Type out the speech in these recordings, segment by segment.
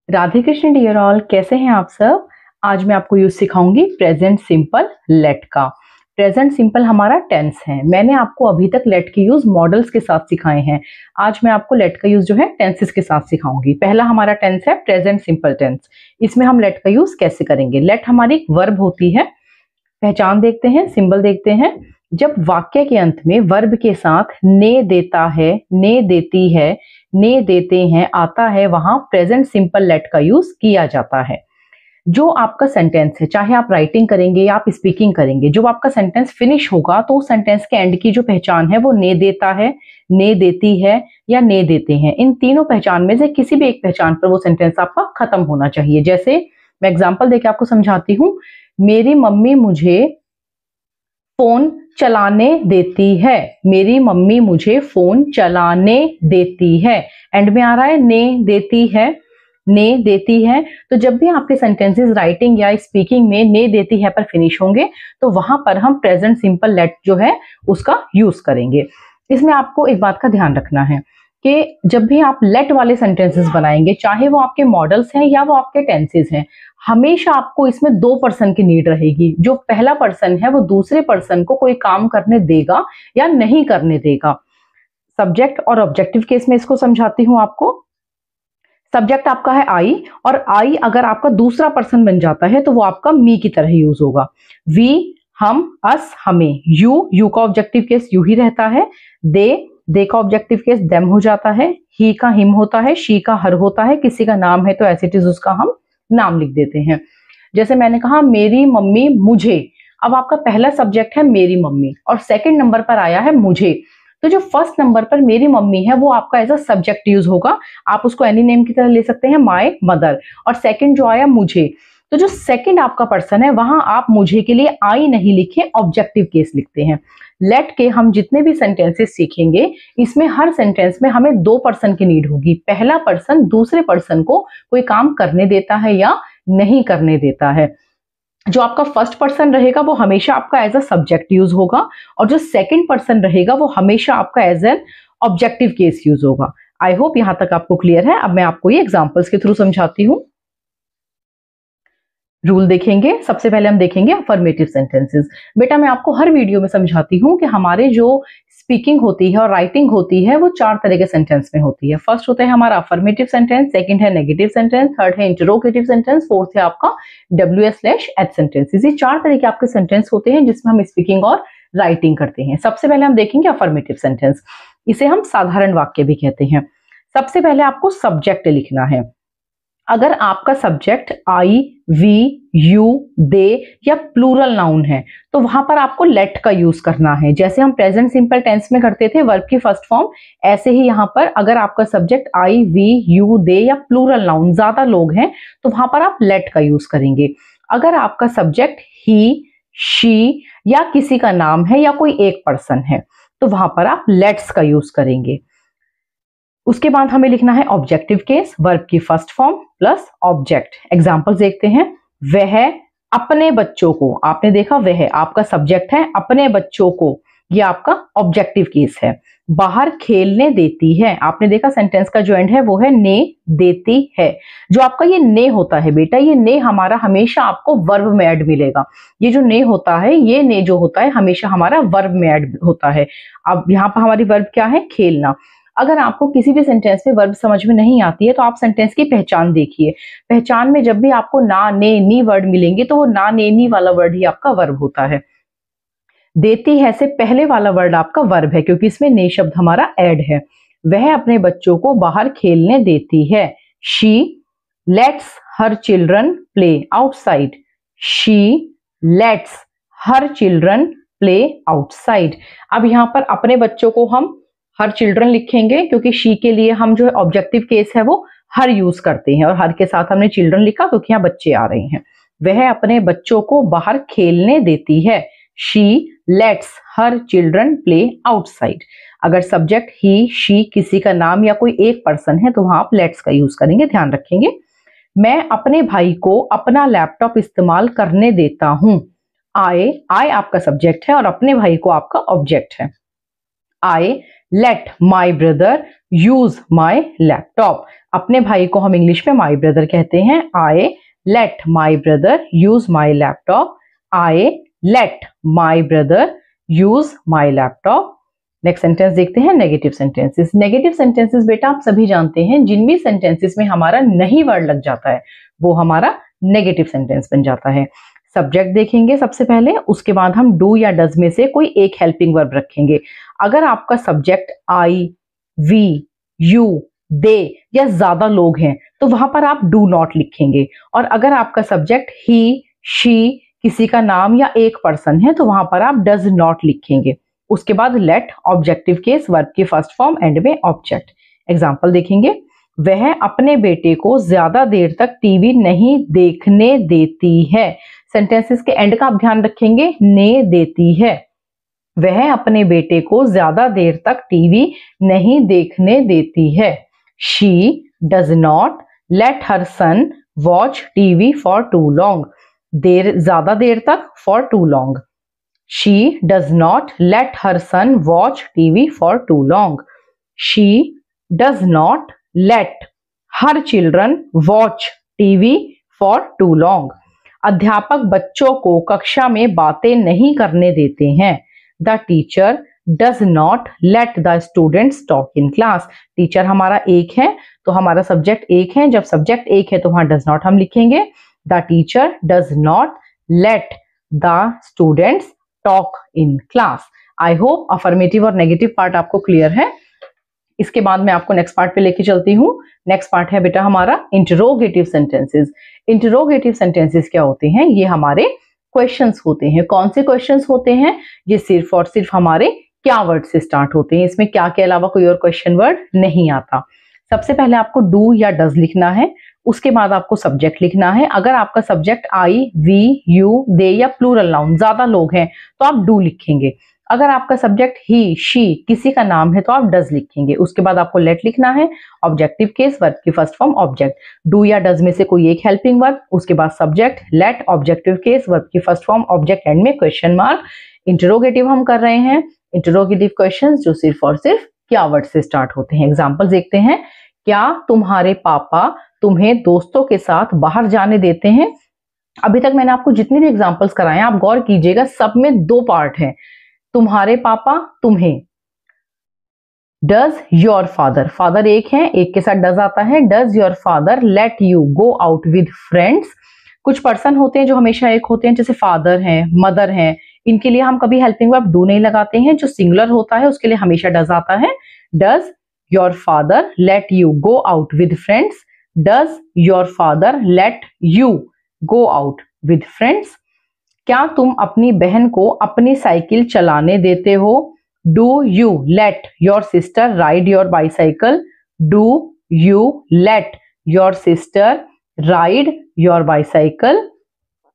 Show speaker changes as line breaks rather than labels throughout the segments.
Radhe Krishna dear all, कैसे हैं आप सब। आज मैं आपको यूज सिखाऊंगी प्रेजेंट सिंपल लेट का। प्रेजेंट सिंपल हमारा टेंस है। मैंने आपको अभी तक लेट के यूज मॉडल्स के साथ सिखाए हैं। आज मैं आपको लेट का यूज जो है टेंसेस के साथ सिखाऊंगी। पहला हमारा टेंस है प्रेजेंट सिंपल टेंस। इसमें हम लेट का यूज कैसे करेंगे। लेट हमारी एक वर्ब होती है। पहचान देखते हैं, सिंबल देखते हैं। जब वाक्य के अंत में वर्ब के साथ ने देता है, ने देती है, ने देते हैं आता है, वहां प्रेजेंट सिंपल लेट का यूज किया जाता है। जो आपका सेंटेंस है, चाहे आप राइटिंग करेंगे या आप स्पीकिंग करेंगे, जो आपका सेंटेंस फिनिश होगा तो उस सेंटेंस के एंड की जो पहचान है वो ने देता है, ने देती है या ने देते हैं। इन तीनों पहचान में से किसी भी एक पहचान पर वो सेंटेंस आपका खत्म होना चाहिए। जैसे मैं एग्जांपल देके आपको समझाती हूँ। मेरी मम्मी मुझे फोन चलाने देती है। मेरी मम्मी मुझे फोन चलाने देती है। एंड में आ रहा है ने देती है, ने देती है। तो जब भी आपके सेंटेंसेस राइटिंग या स्पीकिंग में ने देती है पर फिनिश होंगे तो वहां पर हम प्रेजेंट सिंपल लेट जो है उसका यूज करेंगे। इसमें आपको एक बात का ध्यान रखना है कि जब भी आप लेट वाले सेंटेंसेस बनाएंगे, चाहे वो आपके मॉडल्स हैं या वो आपके टेंसेस हैं, हमेशा आपको इसमें दो पर्सन की नीड रहेगी। जो पहला पर्सन है वो दूसरे पर्सन को कोई काम करने देगा या नहीं करने देगा। सब्जेक्ट और ऑब्जेक्टिव केस में इसको समझाती हूं आपको। सब्जेक्ट आपका है आई, और आई अगर आपका दूसरा पर्सन बन जाता है तो वो आपका मी की तरह यूज होगा। वी, हम, अस, हमें। यू का ऑब्जेक्टिव केस यू ही रहता है। दे का ऑब्जेक्टिव केस देम हो जाता है। ही का हिम होता है। शी का हर होता है। किसी का नाम है तो एज इट इज उसका हम नाम लिख देते हैं। जैसे मैंने कहा मेरी मम्मी मुझे। अब आपका पहला सब्जेक्ट है मेरी मम्मी और सेकंड नंबर पर आया है मुझे। तो जो फर्स्ट नंबर पर मेरी मम्मी है वो आपका एज अ सब्जेक्ट यूज होगा। आप उसको एनी नेम की तरह ले सकते हैं, माय मदर। और सेकंड जो आया मुझे, तो जो सेकंड आपका पर्सन है वहां आप मुझे के लिए आई नहीं लिखे, ऑब्जेक्टिव केस लिखते हैं। लेट के हम जितने भी सेंटेंसेस सीखेंगे इसमें हर सेंटेंस में हमें दो पर्सन की नीड होगी। पहला पर्सन दूसरे पर्सन को कोई काम करने देता है या नहीं करने देता है। जो आपका फर्स्ट पर्सन रहेगा वो हमेशा आपका एज अ सब्जेक्ट यूज होगा, और जो सेकंड पर्सन रहेगा वो हमेशा आपका as an objective case use होगा। आई होप यहां तक आपको क्लियर है। अब मैं आपको ये एग्जांपल्स के थ्रू समझाती हूं। रूल देखेंगे। सबसे पहले हम देखेंगे अफर्मेटिव सेंटेंसेस। बेटा मैं आपको हर वीडियो में समझाती हूँ कि हमारे जो स्पीकिंग होती है और राइटिंग होती है वो चार तरह के सेंटेंस में होती है। फर्स्ट होता है हमारा अफर्मेटिव सेंटेंस, सेकंड है नेगेटिव सेंटेंस, थर्ड है इंटरोगेटिव सेंटेंस, फोर्थ है आपका WS/H सेंटेंसेस। ये चार तरह के आपके सेंटेंस होते हैं जिसमें हम स्पीकिंग और राइटिंग करते हैं। सबसे पहले हम देखेंगे अफर्मेटिव सेंटेंस। इसे हम साधारण वाक्य भी कहते हैं। सबसे पहले आपको सब्जेक्ट लिखना है। अगर आपका सब्जेक्ट आई, वी, यू, दे या प्लूरल नाउन है तो वहां पर आपको लेट का यूज करना है। जैसे हम प्रेजेंट सिंपल टेंस में करते थे वर्ब की फर्स्ट फॉर्म, ऐसे ही यहां पर अगर आपका सब्जेक्ट आई, वी, यू, दे या प्लूरल नाउन, ज्यादा लोग हैं, तो वहां पर आप लेट का यूज करेंगे। अगर आपका सब्जेक्ट ही, शी या किसी का नाम है या कोई एक पर्सन है तो वहां पर आप लेट्स का यूज करेंगे। उसके बाद हमें लिखना है ऑब्जेक्टिव केस, वर्ब की first form plus object. Example देखते हैं। वह अपने बच्चों को, आपने देखा वह आपका सब्जेक्ट है, अपने बच्चों को ये आपका ऑब्जेक्टिव केस है। बाहर खेलने देती है, आपने देखा सेंटेंस का जो एंड है वो है ने देती है। जो आपका ये ने होता है बेटा, ये ने हमारा हमेशा आपको वर्ब में ऐड मिलेगा। ये जो ने होता है, ये ने जो होता है हमेशा हमारा वर्ब में ऐड होता है। अब यहाँ पर हमारी वर्ब क्या है, खेलना। अगर आपको किसी भी सेंटेंस में वर्ब समझ में नहीं आती है तो आप सेंटेंस की पहचान देखिए। पहचान में जब भी आपको ना, ने, नी वर्ड मिलेंगे तो वो ना, ने, नी वाला वर्ड ही आपका वर्ब होता है। देती है से पहले वाला वर्ड आपका वर्ब है क्योंकि इसमें ने शब्द हमारा ऐड है। वह अपने बच्चों को बाहर खेलने देती है। She let's her children play outside. She let's her children play outside. अब यहाँ पर अपने बच्चों को हम हर चिल्ड्रन लिखेंगे क्योंकि शी के लिए हम जो है ऑब्जेक्टिव केस है वो हर यूज करते हैं, और हर के साथ हमने चिल्ड्रन लिखा क्योंकि यहाँ बच्चे आ रहे हैं। वह अपने बच्चों को बाहर खेलने देती है। She let's her children play outside. अगर सब्जेक्ट ही, शी, किसी का नाम या कोई एक पर्सन है तो वहां आप लेट्स का यूज करेंगे, ध्यान रखेंगे। मैं अपने भाई को अपना लैपटॉप इस्तेमाल करने देता हूं। आई आपका सब्जेक्ट है और अपने भाई को आपका ऑब्जेक्ट है। I let my brother use my laptop. अपने भाई को हम इंग्लिश में माई ब्रदर कहते हैं। I let my brother use my laptop. I let my brother use my laptop. Next sentence देखते हैं, नेगेटिव सेंटेंसेस। नेगेटिव सेंटेंसेस बेटा आप सभी जानते हैं, जिन भी सेंटेंसेस में हमारा नहीं वर्ड लग जाता है वो हमारा नेगेटिव सेंटेंस बन जाता है। सब्जेक्ट देखेंगे सबसे पहले, उसके बाद हम डू या डज में से कोई एक हेल्पिंग वर्ब रखेंगे। अगर आपका सब्जेक्ट आई, वी, यू, दे या ज्यादा लोग हैं तो वहां पर आप डू नॉट लिखेंगे। और अगर आपका सब्जेक्ट ही, शी, किसी का नाम या एक पर्सन है तो वहां पर आप डज नॉट लिखेंगे। उसके बाद लेट ऑब्जेक्टिव केस, वर्ब की फर्स्ट फॉर्म, एंड में ऑब्जेक्ट। एग्जाम्पल देखेंगे, वह अपने बेटे को ज्यादा देर तक टीवी नहीं देखने देती है। सेंटेंसेस के एंड का आप ध्यान रखेंगे, ने देती है। वह अपने बेटे को ज्यादा देर तक टीवी नहीं देखने देती है। She does not let her son watch TV for too long. ज्यादा देर तक, for too long. She does not let her son watch TV for too long. She does not let her children watch TV for too long. अध्यापक बच्चों को कक्षा में बातें नहीं करने देते हैं। The teacher does not let the students talk in class. Teacher हमारा एक है तो हमारा सब्जेक्ट एक है। जब सब्जेक्ट एक है तो वहां does not हम लिखेंगे। The teacher does not let the students talk in class. I hope affirmative और नेगेटिव पार्ट आपको क्लियर है। इसके बाद मैं आपको नेक्स्ट पार्ट पे लेके चलती हूँ। नेक्स्ट पार्ट है बेटा हमारा इंटरोगेटिव सेंटेंसेस। इंटरोगेटिव सेंटेंसेस क्या होते हैं? ये हमारे क्वेश्चंस होते हैं। कौन से क्वेश्चंस होते हैं? ये सिर्फ और सिर्फ हमारे क्या वर्ड से स्टार्ट होते हैं। इसमें क्या के अलावा कोई और क्वेश्चन वर्ड नहीं आता। सबसे पहले आपको डू या डज लिखना है, उसके बाद आपको सब्जेक्ट लिखना है। अगर आपका सब्जेक्ट आई, वी, यू, दे या प्लूरल नाउन, ज्यादा लोग हैं तो आप डू लिखेंगे। अगर आपका सब्जेक्ट ही, शी, किसी का नाम है तो आप डज लिखेंगे। उसके बाद आपको लेट लिखना है, ऑब्जेक्टिव केस, वर्ब की फर्स्ट फॉर्म, ऑब्जेक्ट। डू या डज में से कोई एक हेल्पिंग वर्ब, उसके बाद subject, let, objective case, verb की फर्स्ट फॉर्म, ऑब्जेक्ट, एंड में क्वेश्चन मार्क। इंटरोगेटिव हम कर रहे हैं, इंटरोगेटिव क्वेश्चंस जो सिर्फ और सिर्फ क्या वर्ड से स्टार्ट होते हैं। एग्जाम्पल देखते हैं, क्या तुम्हारे पापा तुम्हें दोस्तों के साथ बाहर जाने देते हैं? अभी तक मैंने आपको जितने भी एग्जांपल्स कराए हैं आप गौर कीजिएगा, सब में दो पार्ट हैं, तुम्हारे पापा, तुम्हें। डज योर फादर, फादर एक है, एक के साथ डज आता है। Does your father let you go out with friends? कुछ पर्सन होते हैं जो हमेशा एक होते हैं, जैसे फादर हैं, मदर हैं, इनके लिए हम कभी हेल्पिंग वर्ब डू नहीं लगाते हैं। जो सिंगुलर होता है उसके लिए हमेशा डज आता है। Does your father let you go out with friends? Does your father let you go out with friends? क्या तुम अपनी बहन को अपनी साइकिल चलाने देते हो? Do you let your sister ride your bicycle? Do you let your sister ride your bicycle?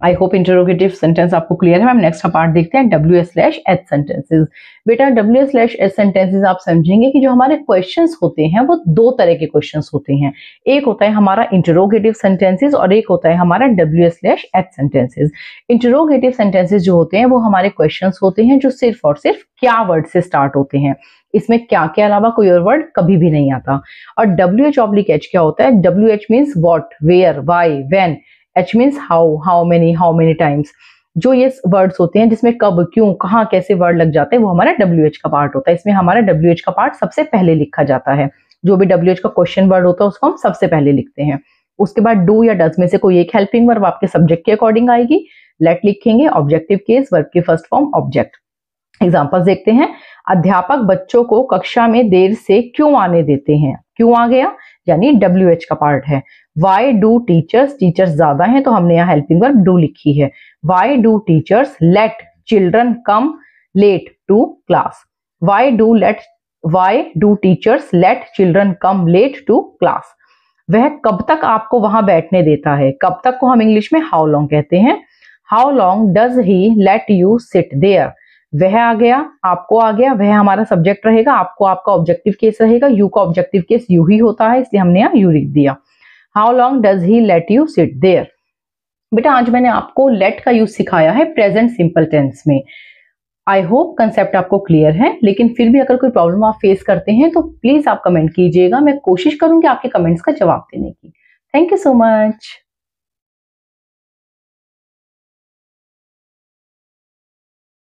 I hope interrogative sentence आपको क्लियर है। मैम नेक्स्ट पार्ट देखते हैं, WH/S सेंटेंसेस। बेटा WH/S सेंटेंसेस आप समझेंगे कि जो हमारे क्वेश्चंस होते हैं वो दो तरह के क्वेश्चंस होते हैं। एक होता है हमारा इंटरोगेटिव सेंटेंसेस और एक होता है हमारा WH/S सेंटेंसेस। इंटरोगेटिव सेंटेंसेस जो होते हैं वो हमारे क्वेश्चंस होते हैं जो सिर्फ और सिर्फ क्या वर्ड से स्टार्ट होते हैं। इसमें क्या के अलावा कोई और वर्ड कभी भी नहीं आता। और WH/H क्या होता है? WH means what, where, why, when. H means how many times. जो ये वर्ड्स होते हैं जिसमें कब, क्यों, कहाँ, कैसे वर्ड लग जाते हैं वो हमारा WH का पार्ट होता है। इसमें हमारा WH का पार्ट सबसे पहले लिखा जाता है। जो भी WH का क्वेश्चन वर्ड होता है उसको हम सबसे पहले लिखते हैं। उसके बाद डू या डज में से कोई एक हेल्पिंग वर्ब आपके सब्जेक्ट के अकॉर्डिंग आएगी। लेट लिखेंगे, ऑब्जेक्टिव केस, वर्ब की फर्स्ट फॉर्म, ऑब्जेक्ट। एग्जाम्पल्स देखते हैं, अध्यापक बच्चों को कक्षा में देर से क्यों आने देते हैं? क्यों आ गया यानी WH का पार्ट है। वाई डू टीचर्स, टीचर्स ज्यादा हैं तो हमने यहाँ हेल्पिंग वर्ब डू लिखी है। Why do teachers let children come late to class? Why do teachers let children come late to class? वह कब तक आपको वहां बैठने देता है? कब तक को हम इंग्लिश में हाउ लॉन्ग कहते हैं। How long does he let you sit there? वह आ गया, आपको आ गया, वह हमारा सब्जेक्ट रहेगा, आपको आपका ऑब्जेक्टिव केस रहेगा। यू का ऑब्जेक्टिव केस यू ही होता है इसलिए हमने यहाँ यू लिख दिया। How long does he let you sit there? बेटा आज मैंने आपको लेट का यूज सिखाया है प्रेजेंट सिंपल टेंस में। आई होप कंसेप्ट आपको क्लियर है, लेकिन फिर भी अगर कोई प्रॉब्लम आप फेस करते हैं तो प्लीज आप कमेंट कीजिएगा, मैं कोशिश करूंगी आपके कमेंट्स का जवाब देने की। Thank you so much.